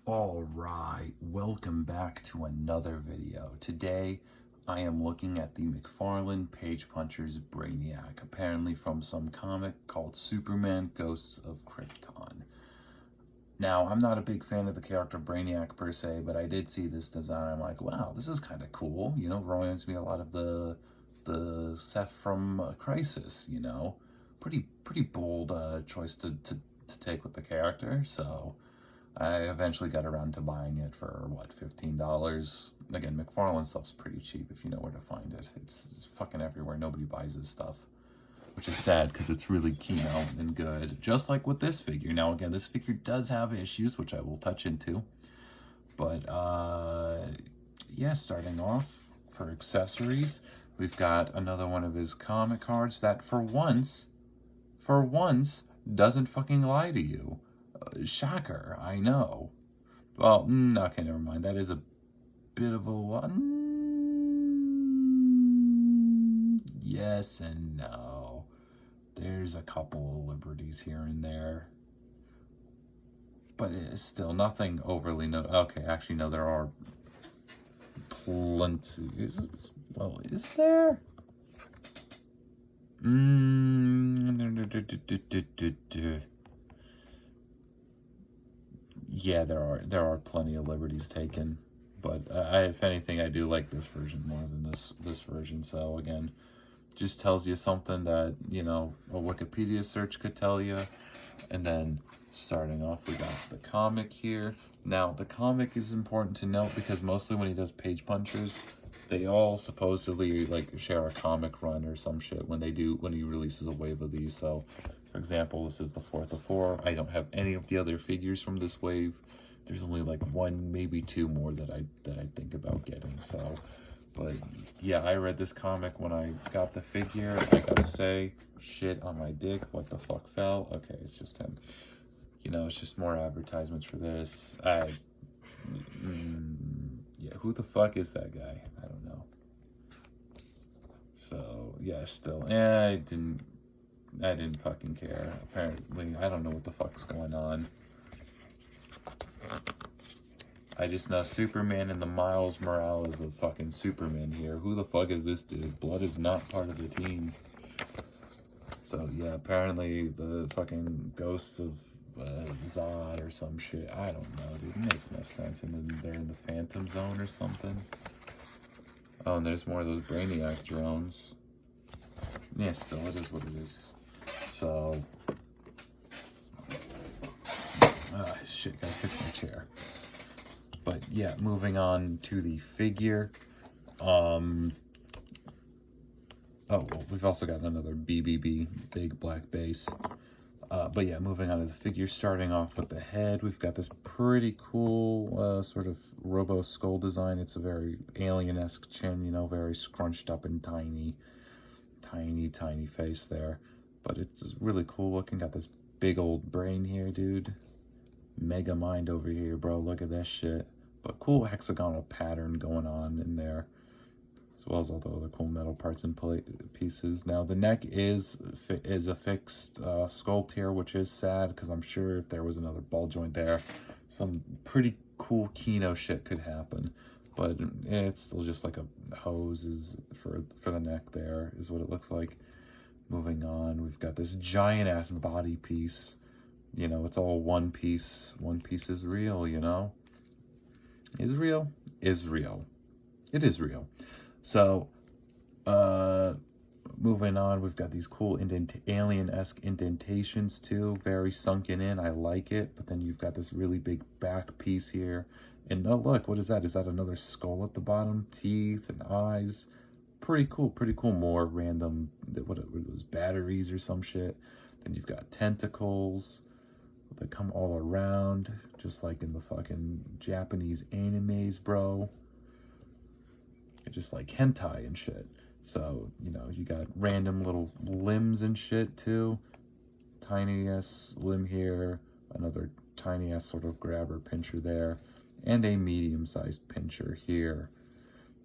Alright, welcome back to another video. Today, I am looking at the McFarlane Page Puncher's Brainiac, apparently from some comic called Superman Ghosts of Krypton. Now, I'm not a big fan of the character Brainiac per se, but I did see this design. I'm like, wow, this is kind of cool. You know, reminds me a lot of the Seth from Crisis, you know. Pretty bold choice to take with the character, so I eventually got around to buying it for, what, $15? Again, McFarlane stuff's pretty cheap if you know where to find it. It's fucking everywhere. Nobody buys his stuff, which is sad because it's really keynote and good. Just like with this figure. Now, again, this figure does have issues, which I will touch into. But, yeah, starting off for accessories, we've got another one of his comic cards that for once, doesn't fucking lie to you. Shocker, I know. Well, okay, never mind. That is a bit of a one. Yes and no. There's a couple of liberties here and there. But it is still nothing overly okay, actually, no, there are plenty. Is there? Yeah, there are plenty of liberties taken, but if anything, I do like this version more than this version. So again, just tells you something that, you know, a Wikipedia search could tell you. And then starting off, we got the comic here. Now, the comic is important to note because mostly when he does Page Punchers, they all supposedly like share a comic run or some shit when he releases a wave of these. So, for example, this is the 4th of 4. I don't have any of the other figures from this wave. There's only like one, maybe two more that I think about getting. So, but yeah, I read this comic when I got the figure. I gotta say, shit on my dick. What the fuck fell? Okay, it's just him. You know, it's just more advertisements for this. Yeah, who the fuck is that guy? I don't know. So yeah, still, I didn't fucking care. Apparently, I don't know what the fuck's going on. I just know Superman and the Miles Morales of fucking Superman here. Who the fuck is this dude? Blood is not part of the team. So yeah, apparently the fucking ghosts of Zod or some shit. I don't know, dude. It makes no sense. And then they're in the Phantom Zone or something. Oh, and there's more of those Brainiac drones. Yeah, still, it is what it is. So, shit, gotta fix my chair. But yeah, moving on to the figure. Oh, well, we've also got another BBB, big black base. But yeah, moving on to the figure, starting off with the head, we've got this pretty cool sort of robo skull design. It's a very alien-esque chin, you know, very scrunched up and tiny face there. But it's really cool looking. Got this big old brain here, dude. Mega mind over here, bro. Look at that shit. But cool hexagonal pattern going on in there, as well as all the other cool metal parts and pieces. Now, the neck is a fixed sculpt here, which is sad, because I'm sure if there was another ball joint there, some pretty cool Kino shit could happen. But it's still just like a hose is for the neck there, is what it looks like. Moving on, we've got this giant-ass body piece. You know, it's all one piece. One piece is real, you know? Is real? Is real. It is real. So, moving on, we've got these cool alien-esque indentations too, very sunken in. I like it. But then you've got this really big back piece here. And oh, look, what is that? Is that another skull at the bottom? Teeth and eyes. Pretty cool, pretty cool. More random, what are those, batteries or some shit. Then you've got tentacles that come all around, just like in the fucking Japanese animes, bro. It's just like hentai and shit. So, you know, you got random little limbs and shit too. Tiny ass limb here, another tiny ass sort of grabber pincher there, and a medium-sized pincher here.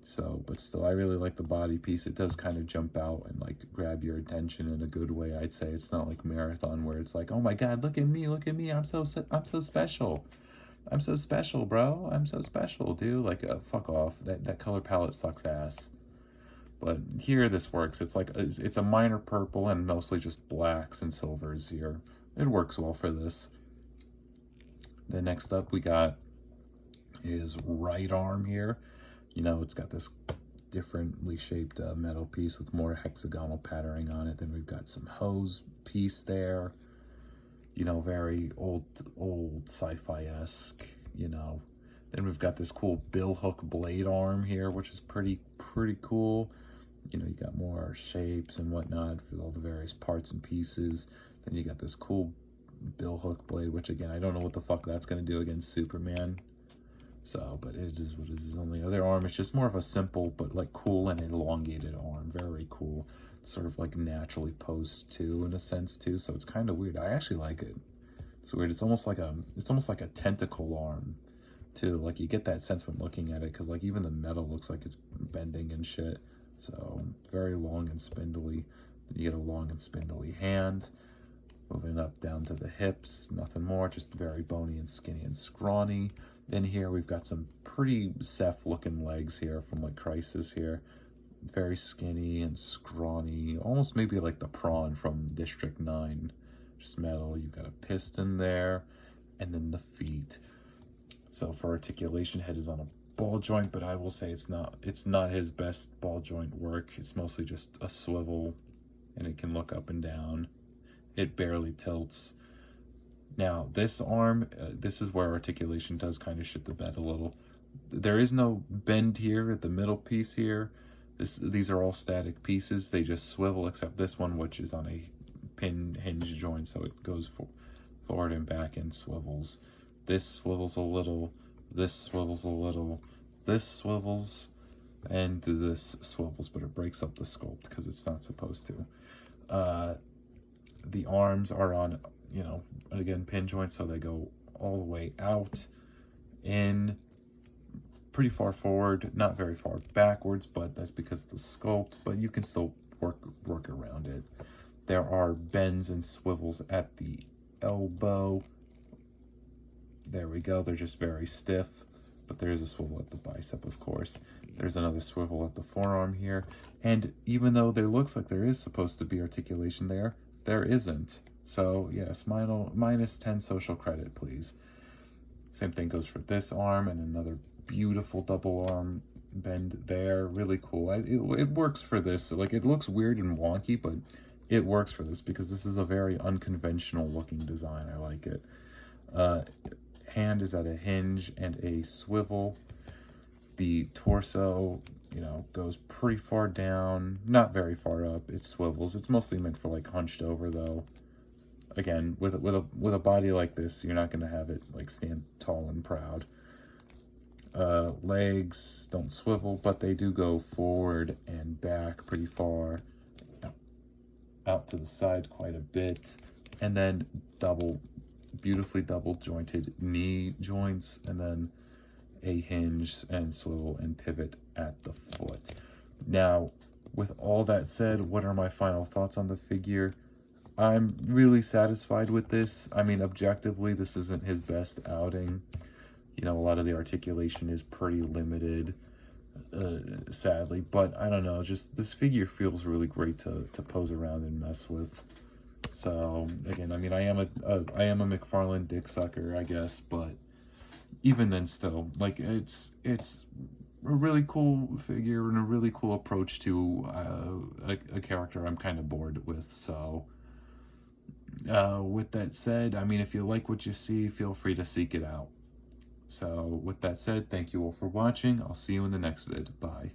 So, but still, I really like the body piece. It does kind of jump out and like grab your attention in a good way, I'd say. It's not like Marathon where it's like, oh my god, look at me, I'm so special. I'm so special, bro. I'm so special, dude. Like, fuck off. That color palette sucks ass. But here this works. It's like, it's a minor purple and mostly just blacks and silvers here. It works well for this. Then next up we got his right arm here. You know, it's got this differently shaped metal piece with more hexagonal patterning on it. Then we've got some hose piece there. You know, very old sci-fi-esque, you know. Then we've got this cool bill hook blade arm here, which is pretty cool. You know, you got more shapes and whatnot for all the various parts and pieces. Then you got this cool bill hook blade, which again, I don't know what the fuck that's going to do against Superman. So, but it is what it is. His only other arm. It's just more of a simple, but like cool and elongated arm. Very cool. Sort of like naturally posed too, in a sense too. So it's kind of weird. I actually like it. It's weird. It's almost like a tentacle arm too. Like you get that sense when looking at it, because like even the metal looks like it's bending and shit. So very long and spindly. Then you get a long and spindly hand. Moving up down to the hips, nothing more, just very bony and skinny and scrawny. Then here we've got some pretty Seth looking legs here from like Crisis here. Very skinny and scrawny, almost maybe like the prawn from District 9. Just metal. You've got a piston there, and then the feet. So for articulation, head is on a ball joint, but I will say it's not his best ball joint work. It's mostly just a swivel, and it can look up and down. It barely tilts. Now this arm, this is where articulation does kind of shit the bed a little. There is no bend here at the middle piece here. These are all static pieces. They just swivel, except this one, which is on a pin hinge joint, so it goes forward and back and swivels. This swivels a little, this swivels a little, this swivels, and this swivels, but it breaks up the sculpt because it's not supposed to. The arms are on, you know, again, pin joints, so they go all the way out, in, pretty far forward, not very far backwards, but that's because of the sculpt, but you can still work around it. There are bends and swivels at the elbow. There we go. They're just very stiff, but there is a swivel at the bicep, of course. There's another swivel at the forearm here, and even though there looks like there is supposed to be articulation there, there isn't. So yes, minus 10 social credit, please. Same thing goes for this arm, and another beautiful double arm bend there. Really cool. It works for this. So, like, it looks weird and wonky, but it works for this because this is a very unconventional looking design. I like it. Hand is at a hinge and a swivel. The torso, you know, goes pretty far down, not very far up. It swivels. It's mostly meant for like hunched over though. Again, with a body like this, you're not going to have it like stand tall and proud. Legs don't swivel, but they do go forward and back pretty far, out to the side quite a bit, and then beautifully double jointed knee joints, and then a hinge and swivel and pivot at the foot. Now, with all that said, what are my final thoughts on the figure? I'm really satisfied with this. I mean, objectively, this isn't his best outing. You know, a lot of the articulation is pretty limited, sadly. But I don't know, just this figure feels really great to pose around and mess with. So again, I mean, I am a McFarlane dick sucker, I guess, but even then, still, like, it's a really cool figure and a really cool approach to a character I'm kind of bored with. So with that said, I mean, if you like what you see, feel free to seek it out. So with that said, thank you all for watching. I'll see you in the next vid. Bye.